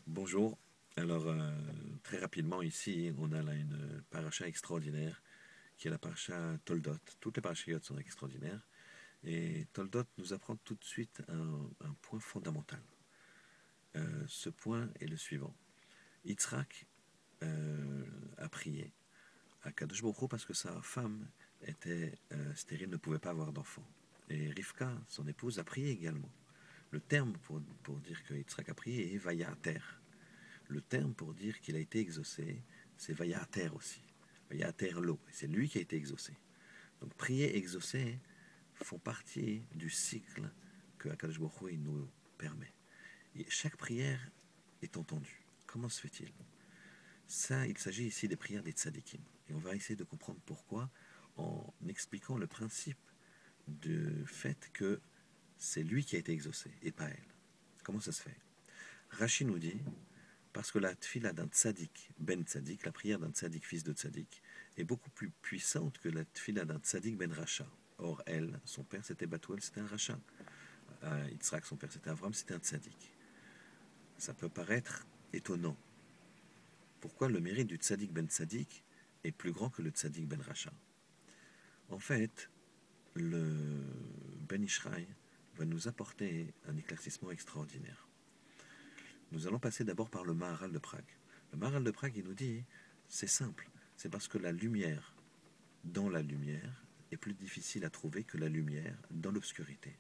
Bonjour. Alors, très rapidement, ici, on a là une paracha extraordinaire, qui est la paracha Toldot. Toutes les parachiotes sont extraordinaires. Et Toldot nous apprend tout de suite un point fondamental. Ce point est le suivant. Yitzhak a prié à Kadosh Baruch Hu parce que sa femme était stérile, ne pouvait pas avoir d'enfant. Et Rivka, son épouse, a prié également. Le terme pour dire que Yitzhak a prié est Vayater. Le terme pour dire qu'il a été exaucé, c'est Vayater aussi. Vayater lo. C'est lui qui a été exaucé. Donc prier, exaucer font partie du cycle que Akadosh Baruch Hu nous permet. Et chaque prière est entendue. Comment se fait-il? Ça, il s'agit ici des prières des tzadikim. Et on va essayer de comprendre pourquoi en expliquant le principe du fait que c'est lui qui a été exaucé et pas elle. Comment ça se fait? Rashi nous dit, parce que la tfila d'un tzadik, ben tzadik, la prière d'un tzadik, fils de tzadik, est beaucoup plus puissante que la tfila d'un tzadik, ben racha. Or, elle, son père, c'était Batuel, c'était un racha. Yitzhak, son père, c'était Avram, c'était un tzadik. Ça peut paraître étonnant. Pourquoi le mérite du tzadik ben tzadik est plus grand que le tzadik ben racha? En fait, le ben Ishraï va nous apporter un éclaircissement extraordinaire. Nous allons passer d'abord par le Maharal de Prague. Le Maharal de Prague, il nous dit, c'est simple, c'est parce que la lumière dans la lumière est plus difficile à trouver que la lumière dans l'obscurité.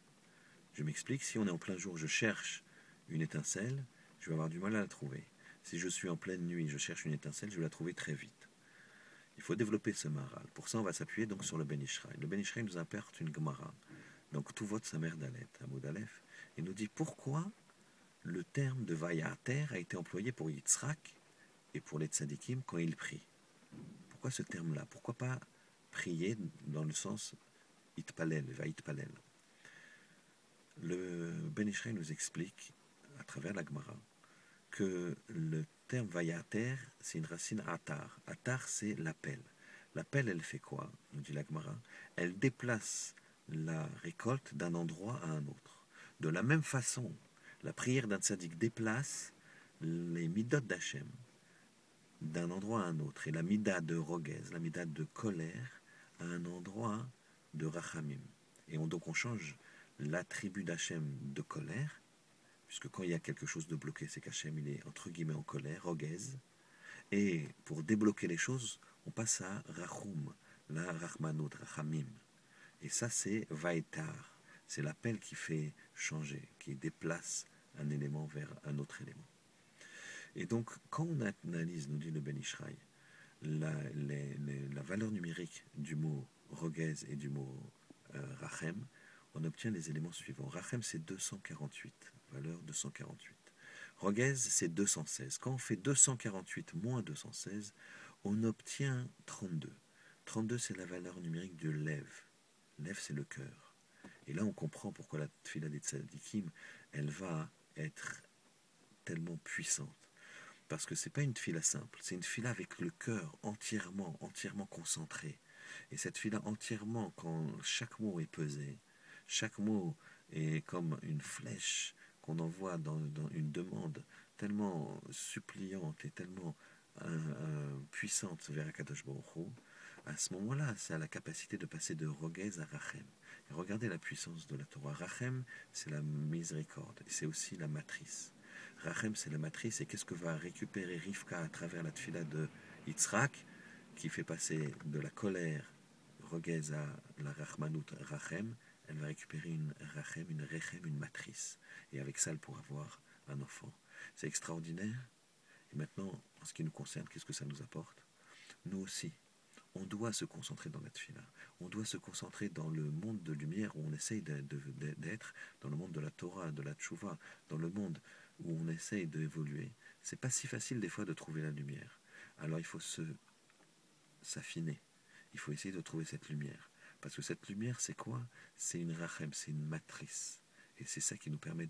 Je m'explique, si on est en plein jour, je cherche une étincelle, je vais avoir du mal à la trouver. Si je suis en pleine nuit, je cherche une étincelle, je vais la trouver très vite. Il faut développer ce Maharal. Pour ça, on va s'appuyer donc sur le Ben Ishraï. Le Ben Ishraï nous apporte une Gemara. Donc, tout vote sa mère d'Alet, Hamoud Aleph, et nous dit pourquoi le terme de Vayater a été employé pour Yitzhak et pour les tzadikim quand ils prient. Pourquoi ce terme-là? Pourquoi pas prier dans le sens Itpalel, Vaitpalel? Le Ben Ishraï nous explique, à travers la Gemara, que le terme Vayater, c'est une racine Atar. Atar, c'est l'appel. L'appel, elle fait quoi? Nous dit la Gemara. Elle déplace la récolte d'un endroit à un autre. De la même façon, la prière d'un tzaddik déplace les midot d'Hachem d'un endroit à un autre. Et la mida de Rogez, la mida de colère, à un endroit de Rachamim. Et donc on change l'attribut d'Hachem de colère, puisque quand il y a quelque chose de bloqué, c'est qu'Hachem il est entre guillemets en colère, Rogez. Et pour débloquer les choses, on passe à Rachum, la Rachmanot, Rachamim. Et ça c'est Vaetar. C'est l'appel qui fait changer, qui déplace un élément vers un autre élément. Et donc, quand on analyse, nous dit le Ben Ishraï, la valeur numérique du mot Rogez et du mot Rachem, on obtient les éléments suivants. Rachem, c'est 248, valeur 248. Rogez, c'est 216. Quand on fait 248 moins 216, on obtient 32. 32, c'est la valeur numérique de Lev. Lev, c'est le cœur. Et là, on comprend pourquoi la Tfila des Tzadikim, elle va être tellement puissante. Parce que c'est pas une fila simple, c'est une fila avec le cœur entièrement concentré. Et cette fila entièrement, quand chaque mot est pesé, chaque mot est comme une flèche qu'on envoie dans une demande tellement suppliante et tellement puissante vers Akadosh Baruch Hu, à ce moment-là, ça a la capacité de passer de Rogez à Rachem. Et regardez la puissance de la Torah. Rachem, c'est la miséricorde, et c'est aussi la matrice. Rachem, c'est la matrice, et qu'est-ce que va récupérer Rivka à travers la tfila de Yitzhak, qui fait passer de la colère, Rogez, à la Rachmanout, Rachem? Elle va récupérer une Rachem, une Rechem, une matrice. Et avec ça, elle pourra avoir un enfant. C'est extraordinaire. Et maintenant, en ce qui nous concerne, qu'est-ce que ça nous apporte? Nous aussi, on doit se concentrer dans la tfila. On doit se concentrer dans le monde de lumière où on essaye d'être, dans le monde de la Torah, de la Tchouva, dans le monde où on essaye d'évoluer. C'est pas si facile des fois de trouver la lumière. Alors il faut s'affiner. Il faut essayer de trouver cette lumière. Parce que cette lumière, c'est quoi? C'est une rachem, c'est une matrice. Et c'est ça qui nous permet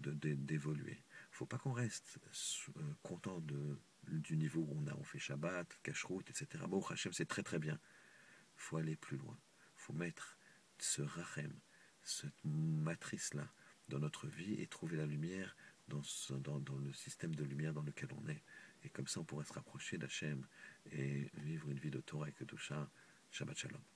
d'évoluer. Il ne faut pas qu'on reste content du niveau où on fait Shabbat, Kashrut, etc. Bon, Hachem, c'est très très bien. Il faut aller plus loin. Il faut mettre ce rachem, cette matrice-là, dans notre vie et trouver la lumière dans le système de lumière dans lequel on est. Et comme ça, on pourrait se rapprocher d'Hachem et vivre une vie de Torah et Kedusha. Shabbat Shalom.